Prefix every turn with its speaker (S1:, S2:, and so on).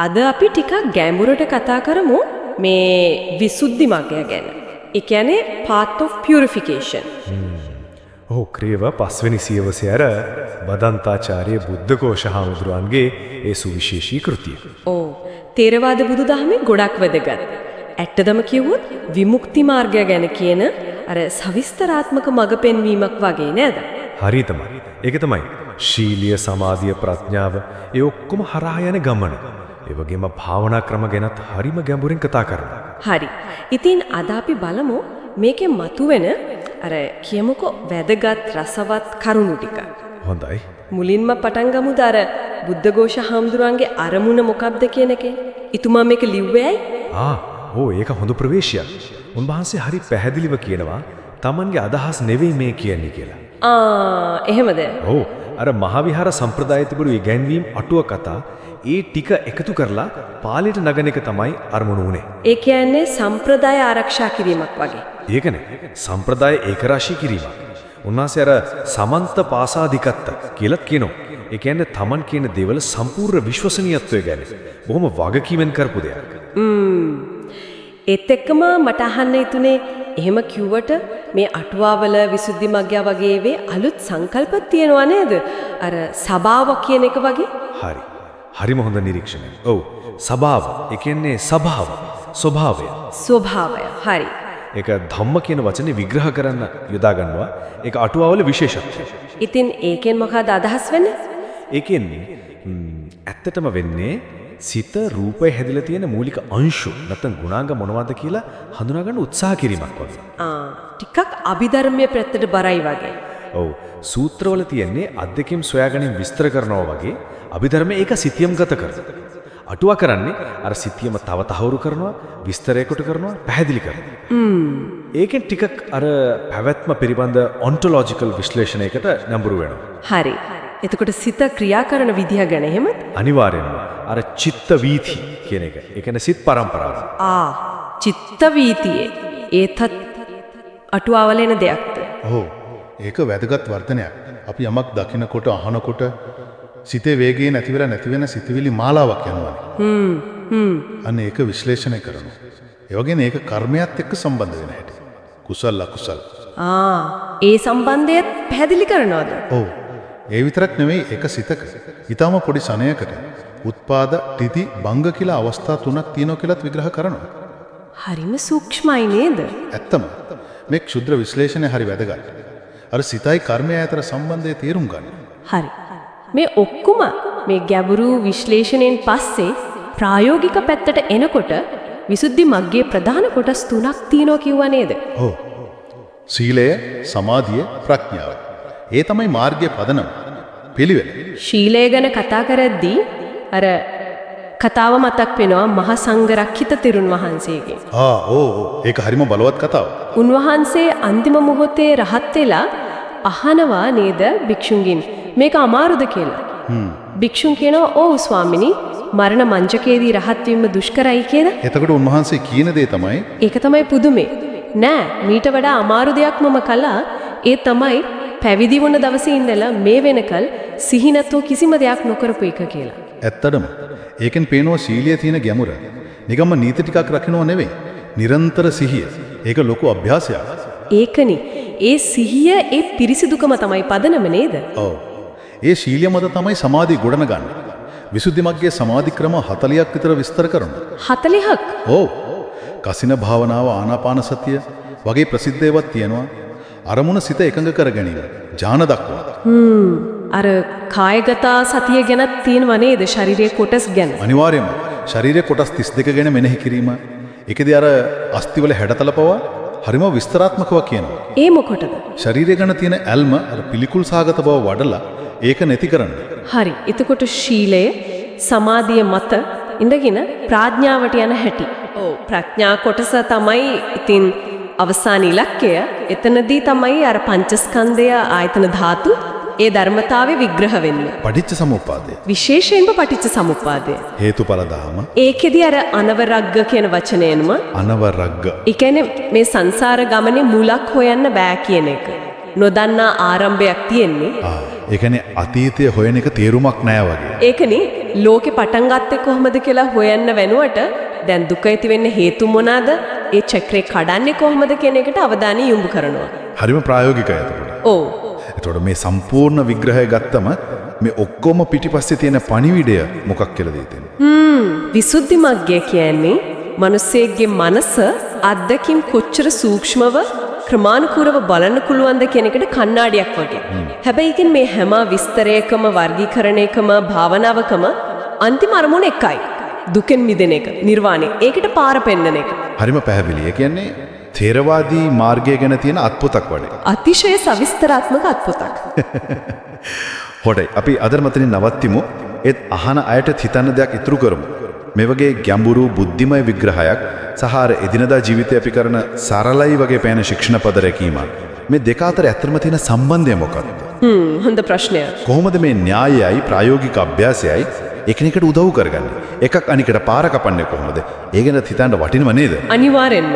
S1: අද අපි ටිකක් ගැඹුරට කතා කරමු මේ විසුද්ධි මාර්ගය ගැන. ඒ කියන්නේ path of purification.
S2: ඔහු ක්‍රියව පස්වෙනි සියවසේ අර බදන්තාචාර්ය බුද්ධඝෝෂ හාමුදුරුවන්ගේ ඒ සුවිශේෂී කෘතිය.
S1: ඔව්. තේරවාද බුදුදහමේ ගොඩක් වැදගත්. ඇත්තදම කිව්වොත් විමුක්ති මාර්ගය ගැන කියන අර සවිස්තරාත්මක මඟ පෙන්වීමක් වගේ නේද?
S2: හරි තමයි. ඒක තමයි. ශීලිය, සමාධිය, ප්‍රඥාව ඒ ඔක්කොම හරහා යන ගමන. ඒ වගේම භාවනා ක්‍රම ගැනත් හරිම ගැඹුරින් කතා කරනවා.
S1: හරි. ඉතින් අද අපි බලමු මේකේ මතුවෙන අර කියමුකෝ වැදගත් රසවත් කරුණු ටික.
S2: හොඳයි.
S1: මුලින්ම පටන් ගමුද අර බුද්ධඝෝෂ හාමුදුරන්ගේ අරමුණ මොකක්ද කියන එකෙන්? ඉතුමා මේක ලිව්වේ ඇයි?
S2: ඒක හොඳ ප්‍රවේශයක්. උන්වහන්සේ හරි පැහැදිලිව කියනවා Tamanගේ අදහස් නෙවෙයි මේ කියන්නේ කියලා.
S1: එහෙමද?
S2: ඔව්. අර මහවිහාර සම්ප්‍රදාය තිබුණු ඉගැන්වීම් අටුව කතා ඒ ටික එකතු කරලා පාලියට නගන එක තමයි අරමුණු උනේ.
S1: ඒ කියන්නේ සම්ප්‍රදාය ආරක්ෂා කිරීමක් වගේ.
S2: ඒකනේ. සම්ප්‍රදාය ඒකරාශී කිරීමක්. උන්වහන්සේ අර සමන්ත පාසාදිකත්ත කියලාත් කියනවා. ඒ කියන්නේ Taman කියන දේවල් සම්පූර්ණ විශ්වසනීයත්වය ගැන බොහොම වගකීමෙන් කරපු දෙයක්.
S1: ඒත් එක්කම මට අහන්න හිතුනේ එහෙම කිව්වට මේ අටුවාවල විසුද්ධි මග්ගය වගේ ඒවේ අලුත් සංකල්පත් තියෙනවා නේද? අර සබාව කියන එක වගේ.
S2: හරි. හරිම හොඳ නිරීක්ෂණයක්. ඔව්. සබාව. ඒ කියන්නේ සබාව. ස්වභාවය.
S1: ස්වභාවය. හරි.
S2: ඒක ධම්ම කියන වචනේ විග්‍රහ කරන්න යොදා ගන්නවා. ඒක අටුවාවල විශේෂත්වය.
S1: ඉතින් ඒකෙන් මොකද අදහස් වෙන්නේ?
S2: ඒකෙන් ඇත්තටම වෙන්නේ සිත රූපය හැදිලා තියෙන මූලික අංශු නැත්නම් ගුණාංග මොනවද කියලා හඳුනා ගන්න උත්සාහ කිරීමක් වගේ.
S1: ටිකක් අභිධර්මයේ පැත්තට බරයි වගේ.
S2: ඔව්. සූත්‍රවල තියෙන්නේ අද්දකින් සොයාගනින් විස්තර කරනවා වගේ අභිධර්මයේ ඒක සිතියම් ගත කරනවා. අටුවා කරන්නේ අර සිතියම තව තහවුරු කරනවා, විස්තරයකට කරනවා, පැහැදිලි කරනවා. ඒකෙන් ටිකක් අර පැවැත්ම පිළිබඳ ඔන්ටොලොජිකල් විශ්ලේෂණයකට නඹුරු වෙනවා.
S1: හරි. එතකොට සිත ක්‍රියා කරන විදිහ ගැන එහෙමද?
S2: අනිවාර්යෙන්ම. අර චිත්ත වීථි කියන එක. ඒ කියන්නේ සිත් පරම්පරාව.
S1: චිත්ත වීතියේ ඒතත් අටුවාවල එන දෙයක්ද?
S3: ඔව්. ඒක වැදගත් වර්ධනයක්. අපි යමක් දකිනකොට අහනකොට සිතේ වේගය නැති වෙන සිතවිලි මාලාවක් යනවානේ. අන්න ඒක විශ්ලේෂණය කරනවා. ඒ වගේම ඒක කර්මයක් එක්ක සම්බන්ධ වෙන හැටි. කුසල අකුසල.
S1: ඒ සම්බන්ධයත් පැහැදිලි කරනවද?
S3: ඔව්. ඒ විතරක් නෙවෙයි ඒක සිතක. ඊටම පොඩි සනයකට උත්පාද, තితి, භංග කියලා අවස්ථා තුනක් තියෙනවා කියලාත් විග්‍රහ කරනවා.
S1: හරිම සූක්ෂමයි නේද?
S3: ඇත්තම. මේ ක්ෂුද්‍ර විශ්ලේෂණය හරි වැදගත්. අර සිතයි කර්මය අතර සම්බන්ධය තේරුම් ගන්න.
S1: හරි. මේ ඔක්කොම මේ ගැඹුරු විශ්ලේෂණයෙන් පස්සේ ප්‍රායෝගික පැත්තට එනකොට විසුද්ධි මග්ගයේ ප්‍රධාන කොටස් තුනක් තියෙනවා කිව්වා නේද?
S3: ඔව්. සීලය, සමාධිය, ප්‍රඥාව. ඒ තමයි මාර්ගයේ පදනම. පිළිවෙල.
S1: ශීලය ගැන කතා කරද්දී අර කතාව මතක් වෙනවා මහා සංඝරක්ඛිත තෙරුන් වහන්සේගේ.
S3: ඒක හරිම බලවත් කතාවක්.
S1: උන්වහන්සේ අන්තිම මොහොතේ රහත් වෙලා අහනවා නේද භික්ෂුන්ගෙන් මේක අමාරුද කියලා. භික්ෂුන් කියනවා ඔව් ස්වාමිනී මරණ මංචකයේදී රහත් වීම දුෂ්කරයි කියලා.
S3: එතකොට උන්වහන්සේ කියන දේ තමයි
S1: ඒක තමයි පුදුමේ. නෑ මීට වඩා අමාරු දෙයක් මම කළා. ඒ තමයි පැවිදි වුණ දවසේ ඉඳලා මේ වෙනකල් සිහි නැතුව කිසිම දෙයක් නොකරපු එක කියලා.
S3: ඇත්තටම ඒකෙන් පේනවා සීලිය තියෙන ගැඹුර. නිකම්ම නීති ටිකක් රකින්නව නෙවෙයි. නිරන්තර සිහිය. ඒක ලොකු අභ්‍යාසයක්.
S1: ඒකනේ. ඒ සිහිය ඒ පිරිසිදුකම තමයි පදනම නේද?
S3: ඔව්. ඒ ශීලිය මත තමයි සමාධිය ගොඩනගන්නේ. විසුද්ධි මග්ගයේ සමාධි ක්‍රම 40ක් විතර විස්තර කරනවා.
S1: 40ක්?
S3: ඔව්. කසින භාවනාව, ආනාපාන සතිය වගේ ප්‍රසිද්ධ ඒවාත් තියෙනවා. අරමුණ සිත එකඟ කර ගැනීම. ඥාන දක්වා.
S1: අර කායගත සතිය ගැනත් තියෙනවා නේද? ශරීරයේ කොටස් ගැන.
S3: අනිවාර්යයෙන්ම. ශරීරයේ කොටස් 32 ගැන මෙනෙහි කිරීම. ඒකදී අර අස්තිවල හැඩතල පවා හරිම විස්තරාත්මකව කියනවා.
S1: ඒ මොකටද?
S3: ශරීරය ගැන තියෙන ඇල්ම අර පිළිකුල් සාගත බව වඩලා ඒක නැති කරන්න.
S1: හරි. එතකොට ශීලය සමාධිය මත ඉඳගෙන ප්‍රඥාවට යන හැටි. ඔව්. ප්‍රඥා කොටස තමයි ඉතින් අවසාන ඉලක්කය. එතනදී තමයි අර පංචස්කන්ධය ආයතන ධාතු ඒ ධර්මතාවේ විග්‍රහ වෙන්නේ.
S3: පටිච්ච සමුප්පාදය.
S1: විශේෂයෙන්ම පටිච්ච සමුප්පාදය.
S3: හේතුඵල ධහම.
S1: ඒකෙදි අර අනවරග්ග කියන වචනයෙන්ම
S3: අනවරග්ග.
S1: ඒ කියන්නේ මේ සංසාර ගමනේ මුලක් හොයන්න බෑ කියන එක. නොදන්නා ආරම්භයක් තියෙන්නේ.
S3: ඒ කියන්නේ අතීතය හොයන එක තේරුමක් නෑ වගේ.
S1: ඒකනේ ලෝකෙ පටන් ගත්තේ කොහොමද කියලා හොයන්න වෙනුවට දැන් දුක ඇති වෙන්න හේතු මොනවාද? ඒ චක්‍රේ කඩන්නේ කොහොමද කියන එකට අවධානය යොමු කරනවා.
S3: හරිම ප්‍රායෝගිකයි එතකොට.
S1: ඔව්.
S3: එතකොට මේ සම්පූර්ණ විග්‍රහය ගත්තම මේ ඔක්කොම පිටිපස්සේ තියෙන පණිවිඩය මොකක් කියලා දෙන්නේ?
S1: විසුද්ධි මග්ගය කියන්නේ මිනිස්සෙගේ මනස අත්දැකීම් කොච්චර සූක්ෂමව ක්‍රමානුකූලව බලන්න පුළුවන්ද කියන එකට කණ්ණාඩියක් වගේ. හැබැයි ඉතින් මේ හැම විස්තරයකම වර්ගීකරණයකම භාවනාවකම අන්තිම අරමුණ එකයි. දුකෙන් මිදෙන එක, නිර්වාණය. ඒකට පාර පෙන්නන එක.
S3: හරිම පැහැදිලි. ඒ කියන්නේ ථේරවාදී මාර්ගය ගැන තියෙන අත්පොතක් වගේ.
S1: අතිශය සවිස්තරාත්මක අත්පොතක්.
S3: හොඳයි. අපි අද මෙතනින් නවත්තිමු. ඒත් අහන අයට හිතන්න දෙයක් ඉතුරු කරමු. මේ වගේ ගැඹුරු බුද්ධිමය විග්‍රහයක් සහ එදිනදා ජීවිතය අපි කරන සරලයි වගේ පෑන ශික්ෂණ පද රැකීම මේ දෙක අතර ඇත්තම තියෙන සම්බන්ධය මොකක්ද?
S1: හොඳ ප්‍රශ්නයක්.
S3: කොහොමද මේ න්‍යායයයි ප්‍රායෝගික අභ්‍යාසයයි එකිනෙකට උදව් කරගන්නේ? එකක් අනිකට පාර කපන්නේ කොහොමද? ඒ ගැන හිතන්න වටිනව නේද?
S1: අනිවාර්යෙන්ම.